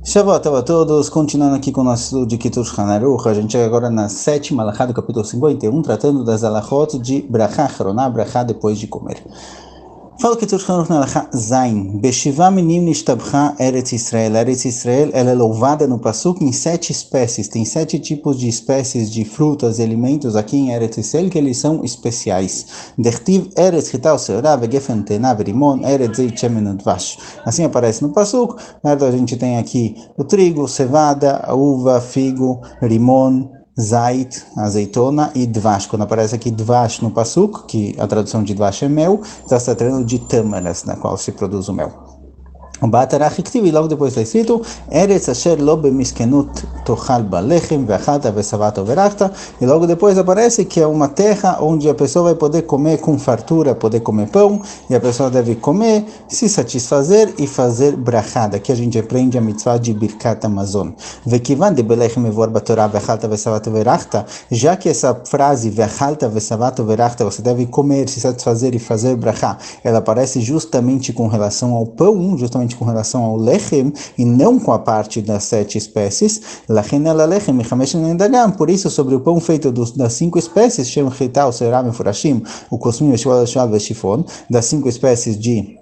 Shabbat Tov a todos, continuando aqui com o nosso estudo de Kitur Shulchan Aruch, a gente chega agora na sétima alahá do capítulo 51, tratando das alahot de Brachá Achroná, Brachá depois de comer. Fala Kitur Shulchan Aruch na alahá Zain, Beshivá Minim Nishtabcha Eretz Israel. Eretz Israel, ela é louvada no Pasuk em 7 espécies, tem 7 tipos de espécies de frutas e alimentos aqui em Eretz Israel que eles são especiais. Dertiv Eretz Chital Seorá, Vegefen Tená, Verimon, Eretz Zeit Shemen Udvash. Assim aparece no Pasuk, a gente tem aqui o trigo, cevada, a uva, figo, rimon, zait, azeitona e dvash. Quando aparece aqui dvash no pasuk, que a tradução de dvash é mel, está se tratando de tâmaras, na qual se produz o mel. O Batarach Iktiv, e logo depois está escrito Eretz Asher Lo Bemiskenut Tochal Balechem Ve'achalta Ve'savata Verachta, e logo depois aparece que é uma terra onde a pessoa vai poder comer com fartura, poder comer pão, e a pessoa deve comer, se satisfazer e fazer brachada. Aqui a gente aprende a mitzvah de Birkat Hamazon. Ve'kivan de Belechem Evor Batorah Ve'achalta Ve'savata Verachta, já que essa frase Ve'achalta Ve'savata Verachta, você deve comer, se satisfazer e fazer brachá, ela aparece justamente com relação ao pão, justamente com relação ao lechem, e não com a parte das 7 espécies. Por isso, sobre o pão feito das 5 espécies, Shem Chital, Seram e Furashim, o Kosmim, Eshwal, Shal e Shifon, das 5 espécies de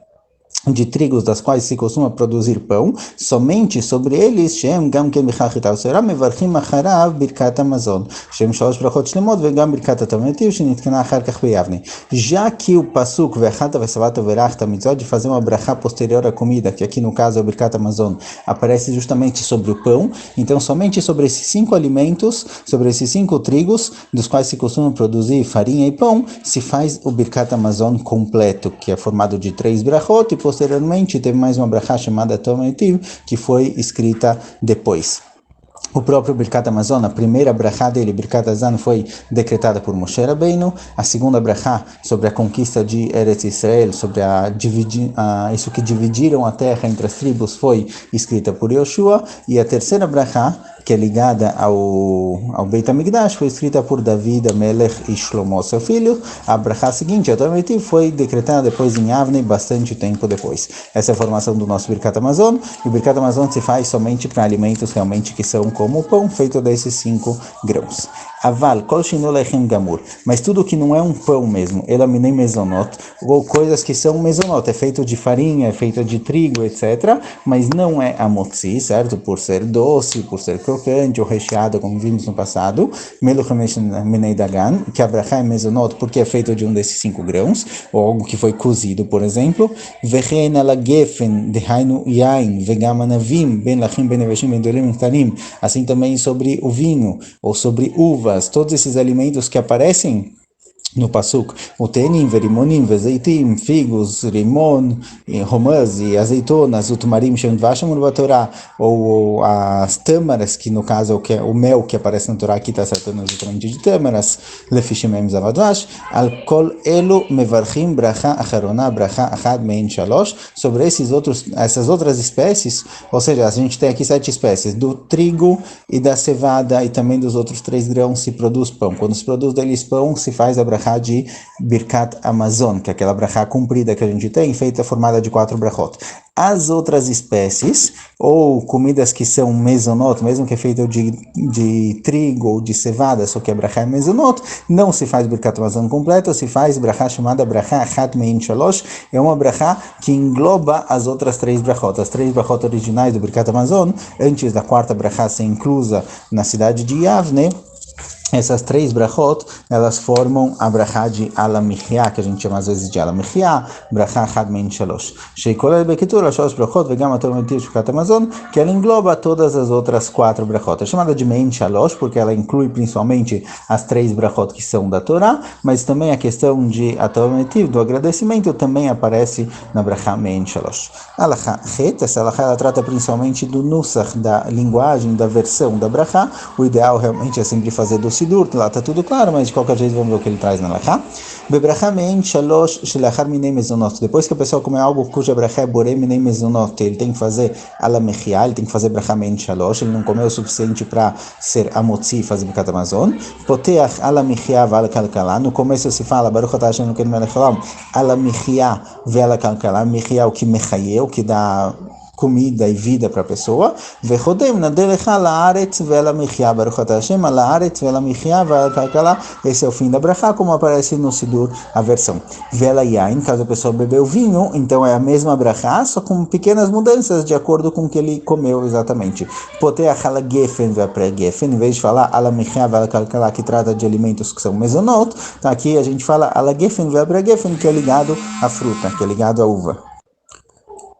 trigos das quais se costuma produzir pão, somente sobre eles, Shem Gam Ken Bichal Chital Seram Mevarchim Acharav Birkat Hamazon, Shem Shalosh Brachot Shlemot Vegam Birkat Hatametiv Shenitkana Achar Kach Beyavne. Já que o pasuk Ve'achalta Ve'savata Verachta, a mitzvah de fazer uma brachá posterior à comida, que aqui no caso é o Birkat Hamazon, aparece justamente sobre o pão, então somente sobre esses 5 alimentos, sobre esses 5 trigos, dos quais se costuma produzir farinha e pão, se faz o Birkat Hamazon completo, que é formado de 3 brachot, e posteriormente teve mais uma brachá chamada Tometiv, que foi escrita depois. O próprio Birkat Hamazon, a primeira brachá dele, Birkat Hazan, foi decretada por Moshe Rabbeinu. A segunda brachá sobre a conquista de Eretz Israel, sobre isso que dividiram a terra entre as tribos, foi escrita por Yoshua. E a terceira brachá, que é ligada ao Beit HaMikdash, foi escrita por David, Melech e Shlomo, seu filho. A brachá seguinte, a Tometiv, foi decretada depois em Avnei, bastante tempo depois. Essa é a formação do nosso Birkat Hamazon. E o Birkat Hamazon se faz somente para alimentos realmente que são como o pão, feito desses 5 grãos. Aval, kol shinu lechem gamur. Mas tudo que não é um pão mesmo, elaminei mesonot, ou coisas que são mesonot, é feito de farinha, é feito de trigo, etc., mas não é amotzi, certo? Por ser doce, por ser crocante ou recheado, como vimos no passado, meluchamesh menei dagan, que a brachá é mesonot porque é feito de um desses 5 grãos, ou algo que foi cozido, por exemplo. Vechein ala gefen, dehainu yain, vegam anavim, ben lachim, ben neveshim, ben dolim, tanim. Assim também sobre o vinho, ou sobre uva, todos esses alimentos que aparecem no pasuk, o tenim, verimonim, vezeitim, figos, rimon, romãs e azeitonas, o tumarim, shem dvasham no Torá, ou as tâmaras, que no caso é o mel que aparece na Torá, aqui está tratando exatamente de tâmaras, lefishemem zavadvash, al kol elu mevarchim bracha acharona bracha achad mein shalosh, sobre essas outras espécies, ou seja, a gente tem aqui 7 espécies, do trigo e da cevada e também dos outros 3 grãos se produz pão. Quando se produz deles pão, se faz a brachá de Birkat Hamazon, que é aquela brachá comprida que a gente tem, feita formada de 4 brachot. As outras espécies, ou comidas que são mesonot, mesmo que é feito de trigo ou de cevada, só que a brachá é mesonot, não se faz Birkat Hamazon completa, se faz brachá chamada brachá Achat Mein Shalosh, é uma brachá que engloba as outras 3 brachot. As 3 brachot originais do Birkat Hamazon, antes da 4ª brachá ser inclusa na cidade de Yavne, essas 3 brachot, elas formam a brachá de Alamichia, que a gente chama às vezes de Alamichia, brachá Chad Mein Shalosh. Sheikolel Bekitur, Shalosh brachot, vegam Atometiv Birkat Hamazon, que ela engloba todas as outras 4 brachot. É chamada de Mein Shalosh, porque ela inclui principalmente as 3 brachot que são da Torá, mas também a questão de Atometiv, do agradecimento, também aparece na brachá Mein Shalosh. Alachá Het, essa alachá ela trata principalmente do nusach, da linguagem, da versão da brachá. O ideal realmente é sempre fazer do Sidur, lá está tudo claro, mas de qualquer jeito vamos ver o que ele traz na alachá. Bebrachá mein shalosh shelachar minei mezonot. Depois que a pessoa comer algo cuja brachá é borei minei mezonot, ele tem que fazer alamechia, ele tem que fazer brachá mein shalosh, ele não comeu o suficiente para ser amotzi e fazer Birkat Hamazon. Poteach alamechia vala kalkalá. No começo se fala Baruch atah Hashem Elokeinu melech haolam, alamechia vala kalkalá, mechia o que mechaye, o que dá comida e vida para a pessoa. Vechodem nadelecha laaretz vela michya baruch atah Hashem laaretz vela michya vela kalkala. Esse é o fim da brachá, como aparece no Sidur a versão. Vela yain, caso a pessoa bebeu vinho, então é a mesma brachá, só com pequenas mudanças de acordo com o que ele comeu exatamente. Poteach ala gefen vela pre-gefen, em vez de falar ala michya vela kalkala, que trata de alimentos que são mezonot, tá, aqui a gente fala ala gefen vela pre-gefen, que é ligado à fruta, que é ligado à uva.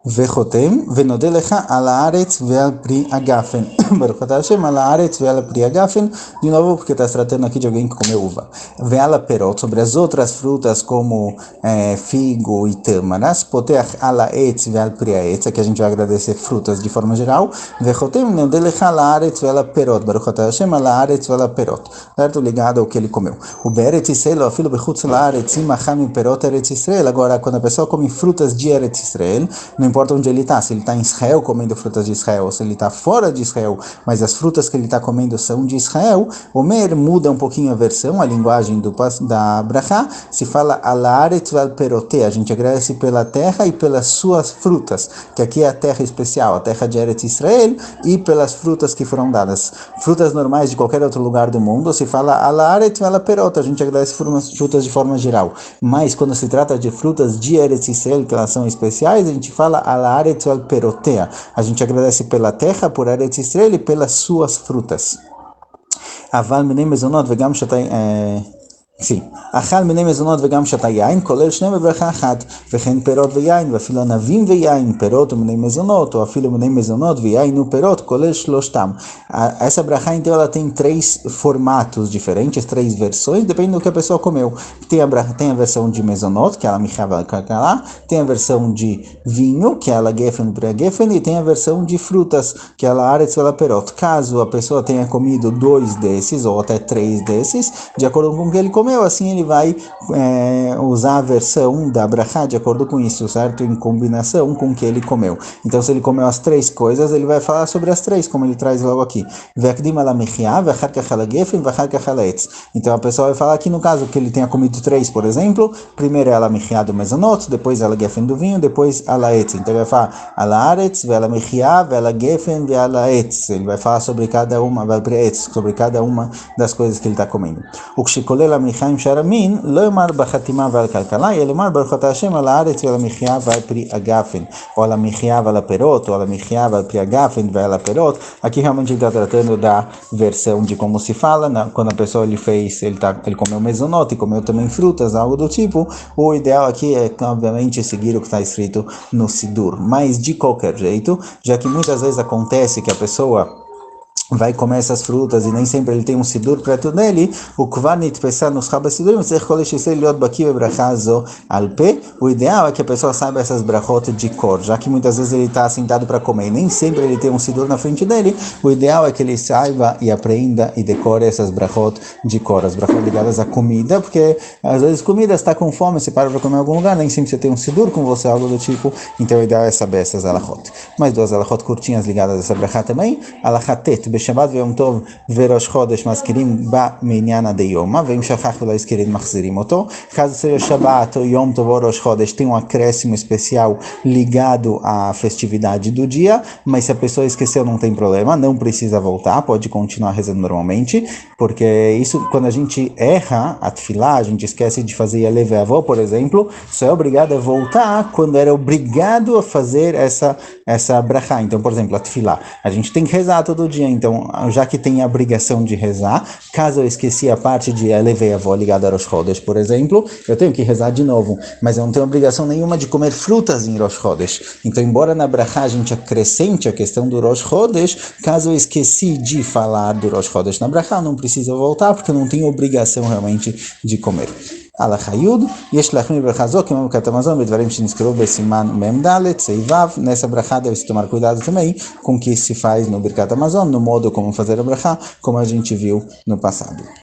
Vechotem, venodelecha al haaretz ve'al pri agafen. Baruch atah Hashem al haaretz ve'al pri agafen. De novo, porque está se tratando aqui de alguém que comeu uva. Ve'al perot, sobre as outras frutas como figo e tâmaras. Poteach al haetz ve'al pri haetz, aqui a gente vai agradecer frutas de forma geral. Vechotem, venodelecha al haaretz ve'al perot. Baruch atah Hashem al haaretz ve'al perot. Certo? Ligado ao que ele comeu. O be'eretz Israel, afilo bechutz la'aretz, imacham perot eretz Israel. Agora, quando a pessoa come frutas de eretz Israel, não importa onde ele está, se ele está em Israel comendo frutas de Israel, ou se ele está fora de Israel, mas as frutas que ele está comendo são de Israel, o Mer muda um pouquinho a versão, a linguagem da brachá, se fala alaretz val perote, a gente agradece pela terra e pelas suas frutas, que aqui é a terra especial, a terra de Eretz Israel, e pelas frutas que foram dadas. Frutas normais de qualquer outro lugar do mundo, se fala alaretz val perote, a gente agradece frutas de forma geral, mas quando se trata de frutas de Eretz Israel, que elas são especiais, a gente fala al haaretz val perotea. A gente agradece pela terra, por Eretz Israel e pelas suas frutas. Aval minei mezonot vegam shatay sim. Achal minei mezonot vegam shatay yain, kolel shneim bebracha achat, וכן פירות ויין, ואפילו ענבים ויין, פירות ומיני מזונות, ou אפילו מיני מזונות ויין ופירות, כולל שלושתם. Essa brachá, então, ela tem 3 formatos diferentes, 3 versões, depende do que a pessoa comeu. Tem a versão de mezonot, que é a michava kakalá, tem a versão de vinho, que é a gefen pre-gefen, e tem a versão de frutas, que é a haaretz vel perot. Caso a pessoa tenha comido 2 desses, ou até 3 desses, de acordo com o que ele comeu, assim ele vai usar a versão da brachá de acordo com isso, certo? Em combinação com o que ele comeu. Então, se ele comeu as 3 coisas, ele vai falar sobre as 3, como ele traz logo aqui. Então, a pessoa vai falar aqui, no caso, que ele tenha comido 3, por exemplo, primeiro é a michia do mezonot, depois ela gefen do vinho, depois a laetz. Então, ele vai falar a laaretz, vela michia, vela gefen, vela laetz. Ele vai falar sobre cada uma, sobre cada uma das coisas que ele está comendo. O kshikolel amichaim sharamin, lo yomar bachatima vel kalkala, yelomar baruch atah Hashem al haaretz vel michia vel pri agafen, ou al michia vel perot, ou al michia vel pri agafen vel perot. Aqui realmente ele está tratando da versão de como se fala, quando a pessoa ele comeu mezonot e comeu também frutas, algo do tipo. O ideal aqui é, obviamente, seguir o que está escrito no Sidur, mas de qualquer jeito, já que muitas vezes acontece que a pessoa vai comer essas frutas e nem sempre ele tem um sidur perto dele, o kvar nitpesa nos rabasidurim, o ideal é que a pessoa saiba essas brachot de cor, já que muitas vezes ele está sentado para comer e nem sempre ele tem um sidur na frente dele, o ideal é que ele saiba e aprenda e decore essas brachot de cor, as brachot ligadas à comida, porque às vezes comida está com fome, você para comer em algum lugar, nem sempre você tem um sidur com você, algo do tipo, então o ideal é saber essas alachot. Mais 2 alachot curtinhas ligadas a essa brachá também, alachatet, בשבת ויום טוב וראש חודש מזכירים במניין הדיומא, ואם שכח ולא הזכירים מחזירים אותו. Caso seja Shabat ou Yom Tov ou Rosh Chodesh, tem um acréscimo especial ligado à festividade do dia, mas se a pessoa esqueceu não tem problema, não precisa voltar, pode continuar rezando normalmente, porque isso, quando a gente erra a tefilá, a gente esquece de fazer Yaleh ve'avó, por exemplo, só é obrigado a voltar quando era obrigado a fazer essa brachá. Então, por exemplo, a tefilá, a gente tem que rezar todo dia, então, já que tem a obrigação de rezar, caso eu esqueci a parte de Yaleh ve'avó ligada a Rosh Chodesh, por exemplo, eu tenho que rezar de novo, mas eu não tenho obrigação nenhuma de comer frutas em Rosh Chodesh. Então, embora na brachá a gente acrescente a questão do Rosh Chodesh, caso eu esqueci de falar do Rosh Chodesh na brachá, não precisa voltar, porque eu não tenho obrigação realmente de comer. הלכה י' יש להחמיר ברכה זו כמו ברכת המזון בדברים שנזכרו בסימן מ"ד סעיו. Nessa brachá deve-se tomar cuidado também com o que se faz no Birkat Hamazon, no modo como fazer a brachá, como a gente viu no passado.